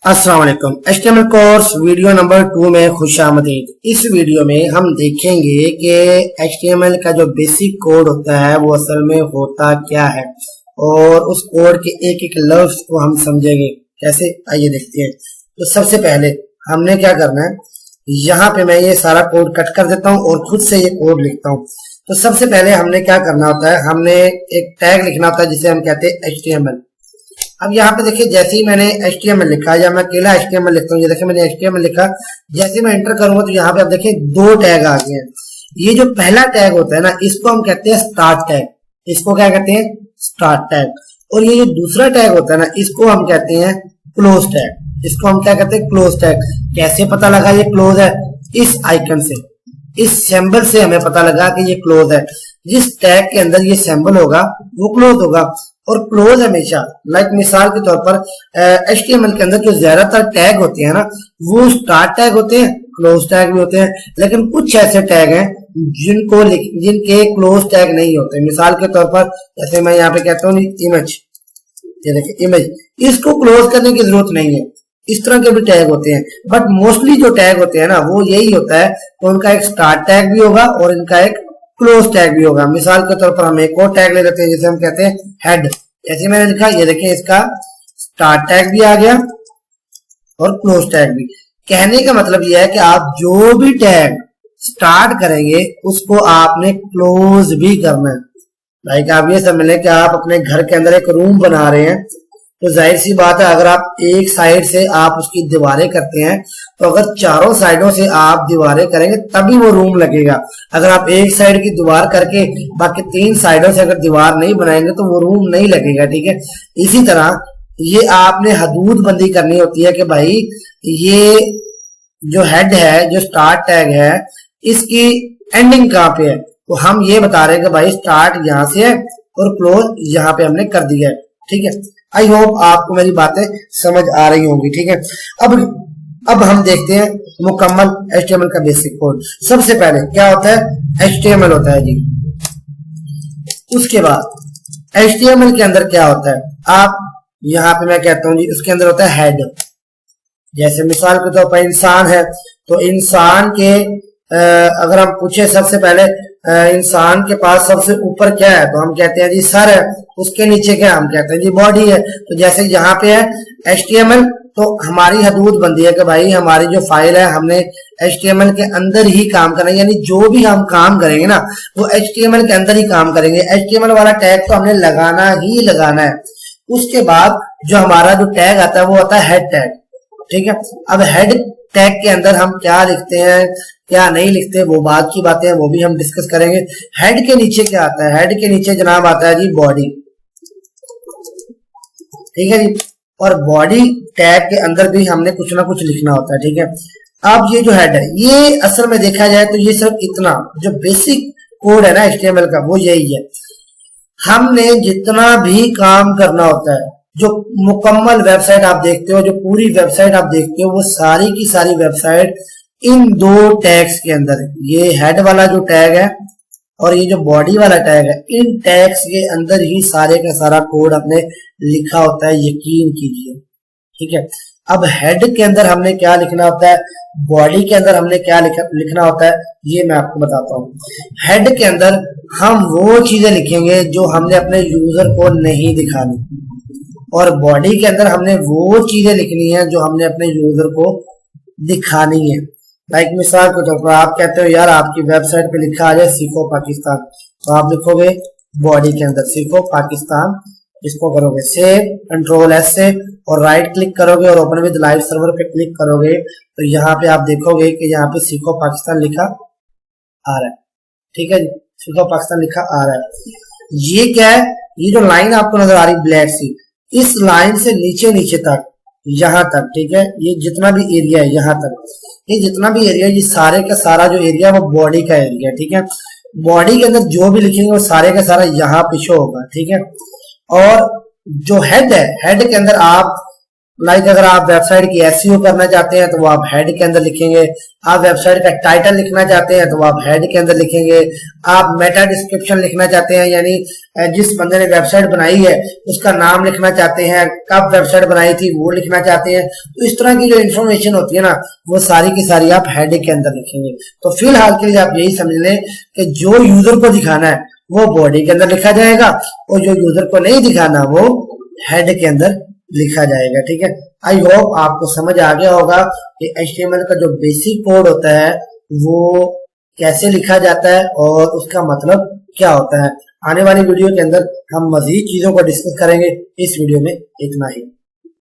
अस्सलाम वालेकुम। HTML course video number 2 में खुशामदीद। इस वीडियो में हम देखेंगे कि HTML का जो बेसिक कोड होता है वो असल में होता क्या है और उस कोड के एक एक लफ्ज को हम समझेंगे कैसे। आइए देखते हैं। तो सबसे पहले हमने क्या करना है, यहाँ पे मैं ये सारा कोड कट कर देता हूँ और खुद से ये कोड लिखता हूँ। तो सबसे पहले हमने क्या करना होता है, हमने एक टैग लिखना होता है जिसे हम कहते हैं HTML। अब यहाँ पे देखिए, जैसे ही मैंने HTML लिखा या मैं अकेला HTML लिखता हूँ, ये देखिए मैंने HTML लिखा, जैसे मैं एंटर करूंगा तो यहाँ पे आप देखिए दो टैग आ गए हैं। ये जो पहला टैग होता है ना, इसको हम कहते हैं स्टार्ट टैग। इसको क्या कहते हैं? Start tag. और ये जो दूसरा टैग होता है ना, इसको हम कहते हैं क्लोज टैग। इसको हम क्या कहते हैं? Close tag. कैसे पता लगा ये क्लोज है? इस आइकन से, इस सिंबल से हमें पता लगा कि ये क्लोज है। जिस टैग के अंदर ये सिंबल होगा वो क्लोज होगा। और क्लोज हमेशा, लाइक मिसाल के तौर पर HTML के अंदर जो ज्यादातर टैग होते हैं ना, वो स्टार्ट टैग होते हैं, क्लोज टैग भी होते हैं। लेकिन कुछ ऐसे टैग हैं जिनके क्लोज टैग नहीं होते। मिसाल के तौर पर जैसे मैं यहाँ पे कहता हूँ इमेज, ये देखिए इमेज, इसको क्लोज करने की जरूरत नहीं है। इस तरह के भी टैग होते हैं, बट मोस्टली जो टैग होते हैं ना वो यही होता है। तो उनका एक स्टार्ट टैग भी होगा और इनका एक क्लोज टैग भी होगा। मिसाल के तौर पर हम एक और टैग ले लेते हैं जिसे हम कहते हैं हेड। जैसे मैंने लिखा, ये देखिए इसका स्टार्ट टैग भी आ गया और क्लोज टैग भी। कहने का मतलब यह है कि आप जो भी टैग स्टार्ट करेंगे उसको आपने क्लोज भी करना है। लाइक आप ये समझ लें कि आप अपने घर के अंदर एक रूम बना रहे हैं, तो जाहिर सी बात है अगर आप एक साइड से आप उसकी दीवारें करते हैं, तो अगर चारों साइडों से आप दीवारें करेंगे तभी वो रूम लगेगा। अगर आप एक साइड की दीवार करके बाकी तीन साइडों से अगर दीवार नहीं बनाएंगे तो वो रूम नहीं लगेगा। ठीक है, इसी तरह ये आपने हदूद बंदी करनी होती है कि भाई ये जो हेड है, जो स्टार्ट टैग है, इसकी एंडिंग कहाँ पे है। तो हम ये बता रहे हैं कि भाई स्टार्ट यहाँ से है और क्लोज यहाँ पे हमने कर दिया है। ठीक है, आई होप आपको मेरी बातें समझ आ रही होंगी। ठीक है, अब हम देखते हैं मुकम्मल HTML का बेसिक कोड। सबसे पहले क्या होता है? HTML होता है जी। उसके बाद HTML के अंदर क्या होता है, आप यहाँ पे मैं कहता हूँ जी, उसके अंदर होता है हेड। जैसे मिसाल के तौर पर इंसान है, तो इंसान के अगर हम पूछे सबसे पहले इंसान के पास सबसे ऊपर क्या है, तो हम कहते हैं जी सर है। उसके नीचे क्या, हम कहते हैं जी बॉडी है। तो जैसे यहाँ पे है HTML, तो हमारी हदूद बंदी है कि भाई हमारी जो फाइल है हमने HTML के अंदर ही काम करना है। यानी जो भी हम काम करेंगे ना वो HTML के अंदर ही काम करेंगे। HTML वाला टैग तो हमने लगाना ही लगाना है। उसके बाद जो हमारा जो टैग आता है वो आता है हेड टैग। ठीक है, अब हेड टैग के अंदर हम क्या लिखते हैं क्या नहीं लिखते वो बात की बातें हैं, वो भी हम डिस्कस करेंगे। हेड के नीचे क्या आता है? हेड के नीचे जनाब आता है जी बॉडी। ठीक है जी, और बॉडी टैग के अंदर भी हमने कुछ ना कुछ लिखना होता है। ठीक है, अब ये जो हेड है, ये असल में देखा जाए तो ये सिर्फ इतना जो बेसिक कोड है ना HTML का, वो यही है। हमने जितना भी काम करना होता है, जो मुकम्मल वेबसाइट आप देखते हो, जो पूरी वेबसाइट आप देखते हो, वो सारी की सारी वेबसाइट इन दो टैग्स के अंदर है। ये हेड वाला जो टैग है और ये जो बॉडी वाला टैग है, इन टैग्स के अंदर ही सारे का सारा कोड आपने लिखा होता है, यकीन कीजिए। ठीक है, अब हेड के अंदर हमने क्या लिखना होता है, बॉडी के अंदर हमने क्या लिखना होता है, ये मैं आपको बताता हूँ। हेड के अंदर हम वो चीजें लिखेंगे जो हमने अपने यूजर को नहीं दिखानी, और बॉडी के अंदर हमने वो चीजें लिखनी है जो हमने अपने यूजर को दिखानी है। लाइक मिसाल के तौर पर आप कहते हो यार आपकी वेबसाइट पे लिखा आ जाए सीखो पाकिस्तान, तो आप लिखोगे बॉडी के अंदर सीखो पाकिस्तान। इसको करोगे सेव, Ctrl+S से, और राइट क्लिक करोगे और ओपन विद लाइव सर्वर पे क्लिक करोगे, तो यहाँ पे आप देखोगे कि यहाँ पे सीखो पाकिस्तान लिखा आ रहा है। ठीक है जी, सीखो पाकिस्तान लिखा आ रहा है। ये क्या है? ये जो लाइन आपको नजर आ रही ब्लैक सी, इस लाइन से नीचे नीचे तक, यहाँ तक, ठीक है, ये जितना भी एरिया है यहाँ तक, ये जितना भी एरिया, ये सारे का सारा जो एरिया है वो बॉडी का एरिया। ठीक है, बॉडी के अंदर जो भी लिखेंगे वो सारे का सारा यहाँ पीछे होगा। ठीक है, और जो हेड है, हेड के अंदर आप लाइक अगर आप वेबसाइट की एसईओ करना चाहते हैं तो वो आप हेड के अंदर लिखेंगे। आप वेबसाइट का टाइटल लिखना चाहते हैं तो वो आप हेड के अंदर लिखेंगे। आप मेटा डिस्क्रिप्शन लिखना चाहते हैं, यानी जिस बंदे ने वेबसाइट बनाई है उसका नाम लिखना चाहते हैं, कब वेबसाइट बनाई थी वो लिखना चाहते हैं, तो इस तरह की जो इन्फॉर्मेशन होती है ना वो सारी की सारी आप हेड के अंदर लिखेंगे। तो फिलहाल के लिए आप यही समझ लें कि जो यूजर को दिखाना है वो बॉडी के अंदर लिखा जाएगा और जो यूजर को नहीं दिखाना वो हेड के अंदर लिखा जाएगा। ठीक है, आई होप आपको समझ आ गया होगा कि HTML का जो बेसिक कोड होता है वो कैसे लिखा जाता है और उसका मतलब क्या होता है। आने वाली वीडियो के अंदर हम मजीद चीजों को डिस्कस करेंगे। इस वीडियो में इतना ही।